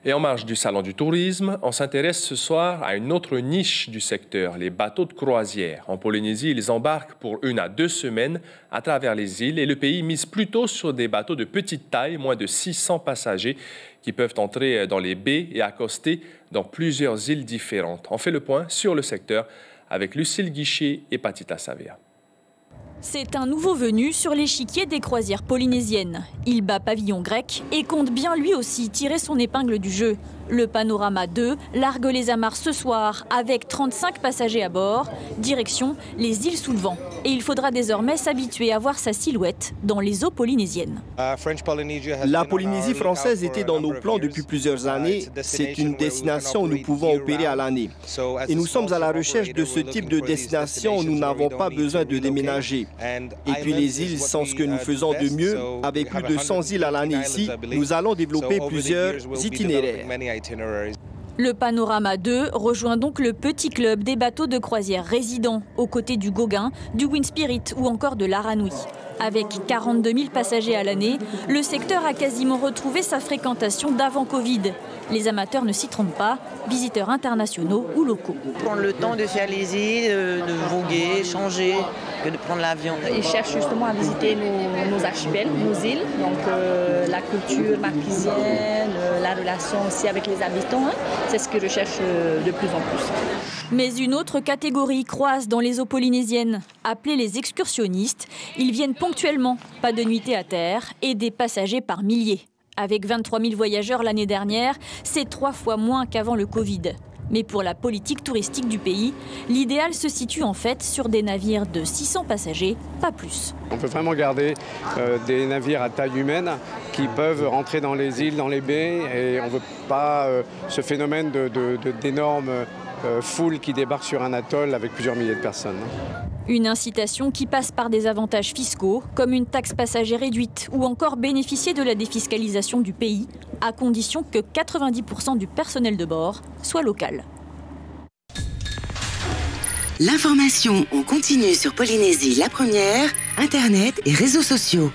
Et en marge du Salon du tourisme, on s'intéresse ce soir à une autre niche du secteur, les bateaux de croisière. En Polynésie, ils embarquent pour 1 à 2 semaines à travers les îles et le pays mise plutôt sur des bateaux de petite taille, moins de 600 passagers, qui peuvent entrer dans les baies et accoster dans plusieurs îles différentes. On fait le point sur le secteur avec Lucille Guichet et Patita Savea. C'est un nouveau venu sur l'échiquier des croisières polynésiennes. Il bat pavillon grec et compte bien lui aussi tirer son épingle du jeu. Le Panorama 2 largue les amarres ce soir avec 35 passagers à bord, direction les îles sous le vent. Et il faudra désormais s'habituer à voir sa silhouette dans les eaux polynésiennes. La Polynésie française était dans nos plans depuis plusieurs années. C'est une destination où nous pouvons opérer à l'année. Et nous sommes à la recherche de ce type de destination où nous n'avons pas besoin de déménager. Et puis les îles sont ce que nous faisons de mieux. Avec plus de 100 îles à l'année ici, nous allons développer plusieurs itinéraires. Le Panorama 2 rejoint donc le petit club des bateaux de croisière résidents, aux côtés du Gauguin, du Wind Spirit ou encore de l'Aranui. Avec 42 000 passagers à l'année, le secteur a quasiment retrouvé sa fréquentation d'avant Covid. Les amateurs ne s'y trompent pas, visiteurs internationaux ou locaux. Prendre le temps de faire les îles, de voguer, changer, que de prendre l'avion. Ils cherchent justement à visiter nos archipels, nos îles, donc la culture marquisienne, la relation aussi avec les habitants, c'est ce qu'ils recherchent de plus en plus. Mais une autre catégorie croise dans les eaux polynésiennes, appelés les excursionnistes. Ils viennent ponctuellement, pas de nuitée à terre et des passagers par milliers. Avec 23 000 voyageurs l'année dernière, c'est 3 fois moins qu'avant le Covid. Mais pour la politique touristique du pays, l'idéal se situe en fait sur des navires de 600 passagers, pas plus. On peut vraiment garder des navires à taille humaine qui peuvent rentrer dans les îles, dans les baies, et on ne veut pas ce phénomène d'énormes foules qui débarquent sur un atoll avec plusieurs milliers de personnes. Une incitation qui passe par des avantages fiscaux, comme une taxe passager réduite ou encore bénéficier de la défiscalisation du pays, à condition que 90% du personnel de bord soit local. L'information en continu sur Polynésie la première, Internet et réseaux sociaux.